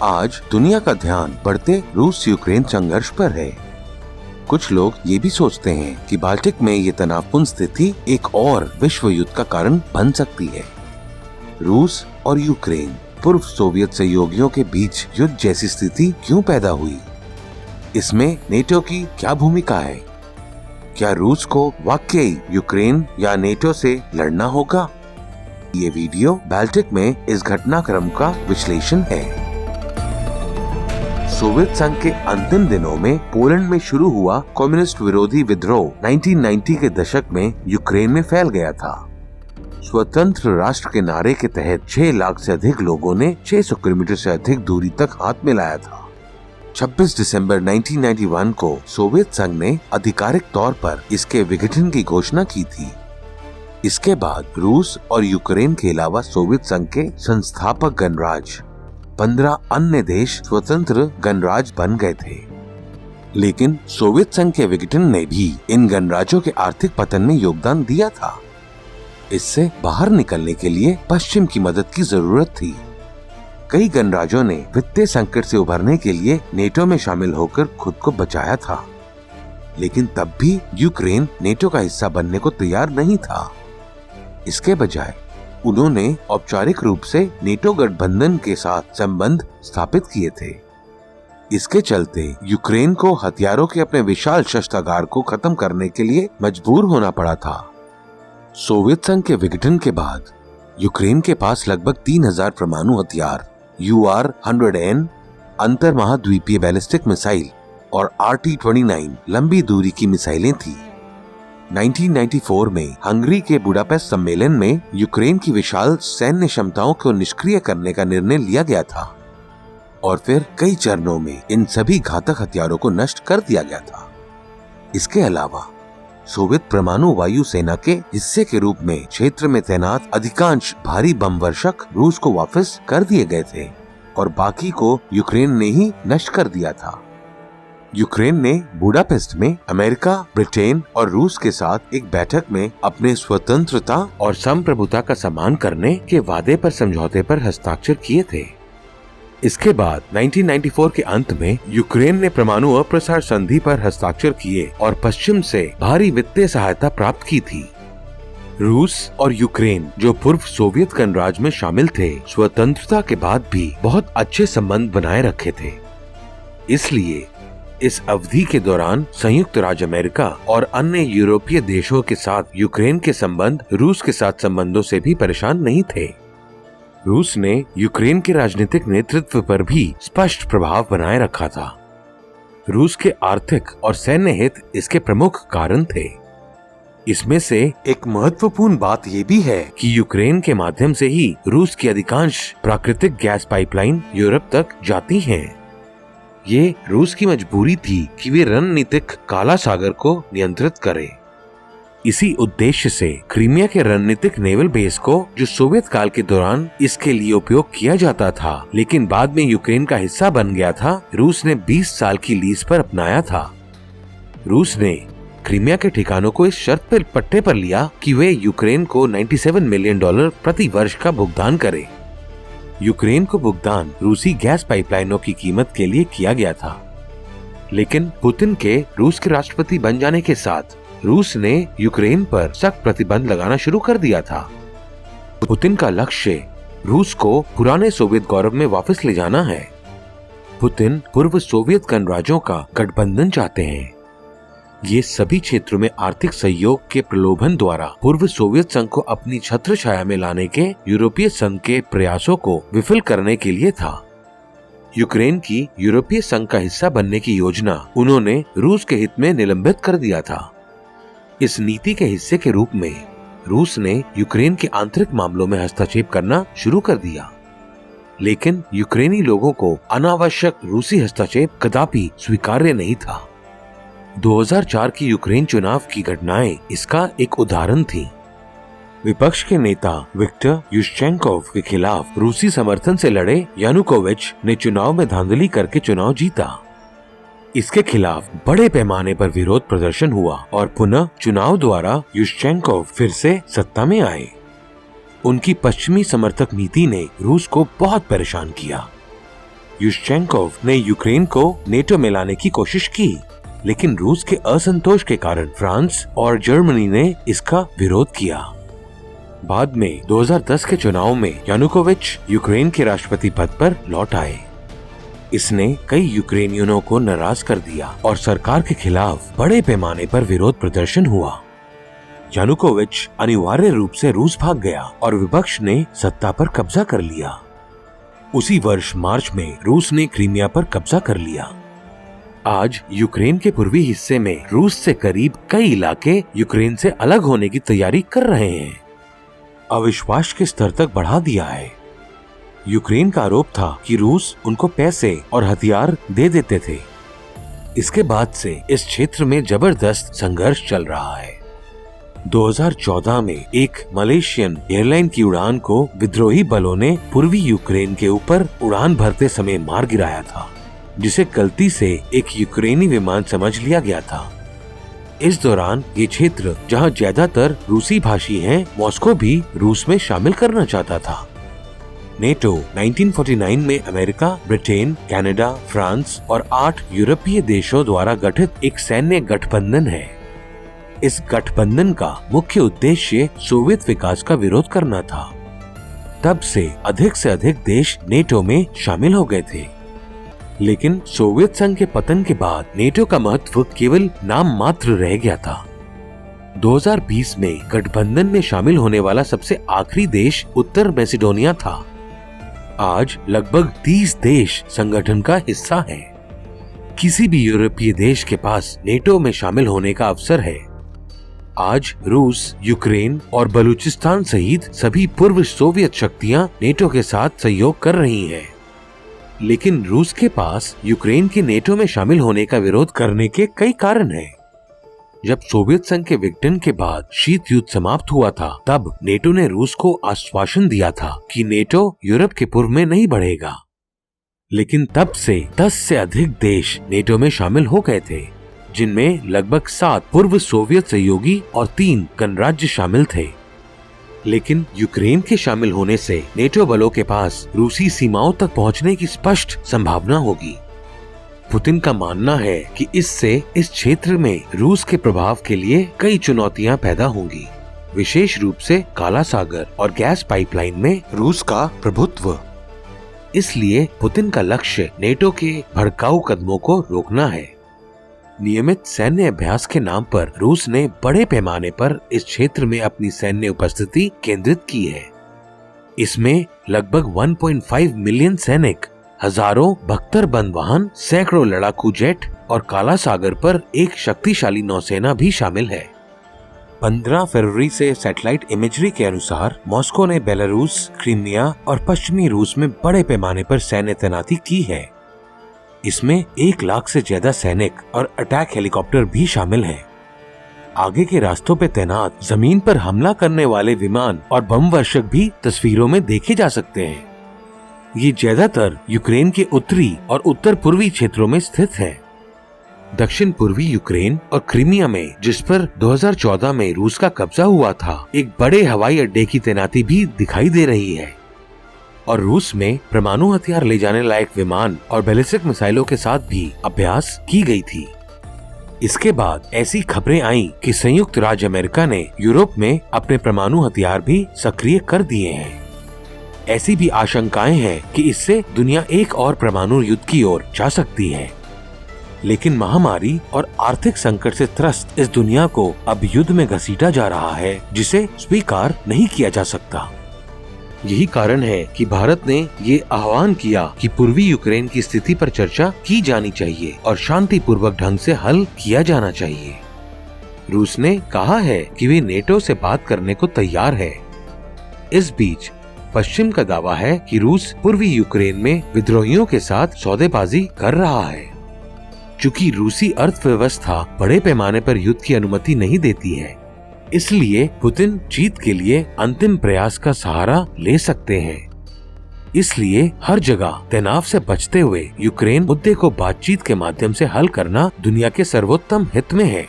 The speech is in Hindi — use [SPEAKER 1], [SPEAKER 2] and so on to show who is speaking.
[SPEAKER 1] आज दुनिया का ध्यान बढ़ते रूस यूक्रेन संघर्ष पर है। कुछ लोग ये भी सोचते हैं कि बाल्टिक में ये तनावपूर्ण स्थिति एक और विश्व युद्ध का कारण बन सकती है। रूस और यूक्रेन पूर्व सोवियत सहयोगियों के बीच युद्ध जैसी स्थिति क्यों पैदा हुई? इसमें नेटो की क्या भूमिका है? क्या रूस को वाकई यूक्रेन या नेटो से लड़ना होगा? ये वीडियो बाल्टिक में इस घटनाक्रम का विश्लेषण है। सोवियत संघ के अंतिम दिनों में पोलैंड में शुरू हुआ कम्युनिस्ट विरोधी विद्रोह 1990 के दशक में यूक्रेन में फैल गया था। स्वतंत्र राष्ट्र के नारे के तहत 6 लाख से अधिक लोगों ने 600 किलोमीटर से अधिक दूरी तक हाथ मिलाया था। 26 दिसंबर 1991 को सोवियत संघ ने आधिकारिक तौर पर इसके विघटन की घोषणा की थी। इसके बाद रूस और यूक्रेन के अलावा सोवियत संघ के संस्थापक गणराज्य 15 अन्य देश स्वतंत्र गणराज्य बन गए थे। लेकिन सोवियत संघ के विघटन ने भी इन गणराज्यों के आर्थिक पतन में योगदान दिया था। इससे बाहर निकलने के लिए पश्चिम की मदद की जरूरत थी। कई गणराज्यों ने वित्तीय संकट से उभरने के लिए नेटो में शामिल होकर खुद को बचाया था। लेकिन तब भी यूक्रेन नेटो का हिस्सा बनने को तैयार नहीं था। इसके बजाय उन्होंने औपचारिक रूप से नेटो गठबंधन के साथ संबंध स्थापित किए थे। इसके चलते यूक्रेन को हथियारों के अपने विशाल शस्त्रागार को खत्म करने के लिए मजबूर होना पड़ा था। सोवियत संघ के विघटन के बाद यूक्रेन के पास लगभग 3000 परमाणु हथियार, UR-100N अंतर महाद्वीपीय बैलिस्टिक मिसाइल और RT-29 लंबी दूरी की मिसाइलें थी। 1994 में हंगरी के बुडापेस्ट सम्मेलन में यूक्रेन की विशाल सैन्य क्षमताओं को निष्क्रिय करने का निर्णय लिया गया था और फिर कई चरणों में इन सभी घातक हथियारों को नष्ट कर दिया गया था। इसके अलावा सोवियत परमाणु वायु सेना के हिस्से के रूप में क्षेत्र में तैनात अधिकांश भारी बम वर्षक रूस को वापस कर दिए गए थे और बाकी को यूक्रेन ने ही नष्ट कर दिया था। यूक्रेन ने बुडापेस्ट में अमेरिका, ब्रिटेन और रूस के साथ एक बैठक में अपने स्वतंत्रता और संप्रभुता का सम्मान करने के वादे पर समझौते पर हस्ताक्षर किए थे। इसके बाद 1994 के अंत में यूक्रेन ने परमाणु अप्रसार संधि पर हस्ताक्षर किए और पश्चिम से भारी वित्तीय सहायता प्राप्त की थी। रूस और यूक्रेन, जो पूर्व सोवियत गणराज्य में शामिल थे, स्वतंत्रता के बाद भी बहुत अच्छे संबंध बनाए रखे थे। इसलिए इस अवधि के दौरान संयुक्त राज्य अमेरिका और अन्य यूरोपीय देशों के साथ यूक्रेन के संबंध रूस के साथ संबंधों से भी परेशान नहीं थे। रूस ने यूक्रेन के राजनीतिक नेतृत्व पर भी स्पष्ट प्रभाव बनाए रखा था। रूस के आर्थिक और सैन्य हित इसके प्रमुख कारण थे। इसमें से एक महत्वपूर्ण बात ये भी है कि यूक्रेन के माध्यम से ही रूस की अधिकांश प्राकृतिक गैस पाइपलाइन यूरोप तक जाती हैं। ये रूस की मजबूरी थी कि वे रणनीतिक काला सागर को नियंत्रित करे। इसी उद्देश्य से क्रीमिया के रणनीतिक नेवल बेस को, जो सोवियत काल के दौरान इसके लिए उपयोग किया जाता था लेकिन बाद में यूक्रेन का हिस्सा बन गया था, रूस ने 20 साल की लीज पर अपनाया था। रूस ने क्रीमिया के ठिकानों को इस शर्त पर पट्टे पर लिया कि वे यूक्रेन को $97 मिलियन प्रति वर्ष का भुगतान करे। यूक्रेन को भुगतान रूसी गैस पाइपलाइनों की कीमत के लिए किया गया था। लेकिन पुतिन के रूस के राष्ट्रपति बन जाने के साथ रूस ने यूक्रेन पर सख्त प्रतिबंध लगाना शुरू कर दिया था। पुतिन का लक्ष्य रूस को पुराने सोवियत गौरव में वापस ले जाना है। पुतिन पूर्व सोवियत गणराज्यों का गठबंधन चाहते हैं। ये सभी क्षेत्रों में आर्थिक सहयोग के प्रलोभन द्वारा पूर्व सोवियत संघ को अपनी छत्र छाया में लाने के यूरोपीय संघ के प्रयासों को विफल करने के लिए था। यूक्रेन की यूरोपीय संघ का हिस्सा बनने की योजना उन्होंने रूस के हित में निलंबित कर दिया था। इस नीति के हिस्से के रूप में रूस ने यूक्रेन के आंतरिक मामलों में हस्तक्षेप करना शुरू कर दिया। लेकिन यूक्रेनी लोगों को अनावश्यक रूसी हस्तक्षेप कदापि स्वीकार्य नहीं था। 2004 की यूक्रेन चुनाव की घटनाएं इसका एक उदाहरण थी। विपक्ष के नेता विक्टर युशचेंकोव के खिलाफ रूसी समर्थन से लड़े यानुकोविच ने चुनाव में धांधली करके चुनाव जीता। इसके खिलाफ बड़े पैमाने पर विरोध प्रदर्शन हुआ और पुनः चुनाव द्वारा युशचेंकोव फिर से सत्ता में आए। उनकी पश्चिमी समर्थक नीति ने रूस को बहुत परेशान किया। युश्चेंकोव ने यूक्रेन को नेटो में लाने की कोशिश की, लेकिन रूस के असंतोष के कारण फ्रांस और जर्मनी ने इसका विरोध किया। बाद में 2010 के चुनाव में यानुकोविच यूक्रेन के राष्ट्रपति पद पर लौट आए। इसने कई यूक्रेनियनों को नाराज कर दिया और सरकार के खिलाफ बड़े पैमाने पर विरोध प्रदर्शन हुआ। यानुकोविच अनिवार्य रूप से रूस भाग गया और विपक्ष ने सत्ता पर कब्जा कर लिया। उसी वर्ष मार्च में रूस ने क्रीमिया पर कब्जा कर लिया। आज यूक्रेन के पूर्वी हिस्से में रूस से करीब कई इलाके यूक्रेन से अलग होने की तैयारी कर रहे हैं। अविश्वास के स्तर तक बढ़ा दिया है। यूक्रेन का आरोप था कि रूस उनको पैसे और हथियार दे देते थे। इसके बाद से इस क्षेत्र में जबरदस्त संघर्ष चल रहा है। 2014 में एक मलेशियन एयरलाइन की उड़ान को विद्रोही बलों ने पूर्वी यूक्रेन के ऊपर उड़ान भरते समय मार गिराया था, जिसे गलती से एक यूक्रेनी विमान समझ लिया गया था। इस दौरान ये क्षेत्र जहां ज्यादातर रूसी भाषी हैं, मॉस्को भी रूस में शामिल करना चाहता था। नेटो 1949 में अमेरिका, ब्रिटेन, कनाडा, फ्रांस और 8 यूरोपीय देशों द्वारा गठित एक सैन्य गठबंधन है। इस गठबंधन का मुख्य उद्देश्य सोवियत विकास का विरोध करना था। तब से अधिक देश नेटो में शामिल हो गए थे, लेकिन सोवियत संघ के पतन के बाद नेटो का महत्व केवल नाम मात्र रह गया था। 2020 में गठबंधन में शामिल होने वाला सबसे आखिरी देश उत्तर मैसेडोनिया था। आज लगभग 30 देश संगठन का हिस्सा है। किसी भी यूरोपीय देश के पास नेटो में शामिल होने का अवसर है। आज रूस, यूक्रेन और बलूचिस्तान सहित सभी पूर्व सोवियत शक्तियां नेटो के साथ सहयोग कर रही हैं। लेकिन रूस के पास यूक्रेन के नेटो में शामिल होने का विरोध करने के कई कारण हैं। जब सोवियत संघ के विघटन के बाद शीत युद्ध समाप्त हुआ था, तब नेटो ने रूस को आश्वासन दिया था कि नेटो यूरोप के पूर्व में नहीं बढ़ेगा। लेकिन तब से 10 से अधिक देश नेटो में शामिल हो गए थे, जिनमें लगभग 7 पूर्व सोवियत सहयोगी और 3 गणराज्य शामिल थे। लेकिन यूक्रेन के शामिल होने से नेटो बलों के पास रूसी सीमाओं तक पहुंचने की स्पष्ट संभावना होगी। पुतिन का मानना है कि इससे इस क्षेत्र में रूस के प्रभाव के लिए कई चुनौतियां पैदा होंगी, विशेष रूप से काला सागर और गैस पाइपलाइन में रूस का प्रभुत्व। इसलिए पुतिन का लक्ष्य नेटो के भड़काऊ कदमों को रोकना है। नियमित सैन्य अभ्यास के नाम पर रूस ने बड़े पैमाने पर इस क्षेत्र में अपनी सैन्य उपस्थिति केंद्रित की है। इसमें लगभग 1.5 मिलियन सैनिक, हजारों बख्तरबंद वाहन, सैकड़ों लड़ाकू जेट और काला सागर पर एक शक्तिशाली नौसेना भी शामिल है। 15 फरवरी से सैटेलाइट इमेजरी के अनुसार मॉस्को ने बेलारूस, क्रीमिया और पश्चिमी रूस में बड़े पैमाने पर सैन्य तैनाती की है। इसमें 1 लाख से ज्यादा सैनिक और अटैक हेलीकॉप्टर भी शामिल हैं। आगे के रास्तों पे तैनात जमीन पर हमला करने वाले विमान और बम वर्षक भी तस्वीरों में देखे जा सकते हैं। ये ज्यादातर यूक्रेन के उत्तरी और उत्तर पूर्वी क्षेत्रों में स्थित है। दक्षिण पूर्वी यूक्रेन और क्रीमिया में, जिस पर 2014 में रूस का कब्जा हुआ था, एक बड़े हवाई अड्डे की तैनाती भी दिखाई दे रही है। और रूस में परमाणु हथियार ले जाने लायक विमान और बैलिस्टिक मिसाइलों के साथ भी अभ्यास की गई थी। इसके बाद ऐसी खबरें आईं कि संयुक्त राज्य अमेरिका ने यूरोप में अपने परमाणु हथियार भी सक्रिय कर दिए हैं। ऐसी भी आशंकाएं हैं कि इससे दुनिया एक और परमाणु युद्ध की ओर जा सकती है। लेकिन महामारी और आर्थिक संकट से त्रस्त इस दुनिया को अब युद्ध में घसीटा जा रहा है, जिसे स्वीकार नहीं किया जा सकता। यही कारण है कि भारत ने ये आह्वान किया कि पूर्वी यूक्रेन की स्थिति पर चर्चा की जानी चाहिए और शांतिपूर्वक ढंग से हल किया जाना चाहिए। रूस ने कहा है कि वे नेटो से बात करने को तैयार है। इस बीच पश्चिम का दावा है कि रूस पूर्वी यूक्रेन में विद्रोहियों के साथ सौदेबाजी कर रहा है। चूँकि रूसी अर्थव्यवस्था बड़े पैमाने पर युद्ध की अनुमति नहीं देती है, इसलिए पुतिन जीत के लिए अंतिम प्रयास का सहारा ले सकते हैं। इसलिए हर जगह तनाव से बचते हुए यूक्रेन मुद्दे को बातचीत के माध्यम से हल करना दुनिया के सर्वोत्तम हित में है।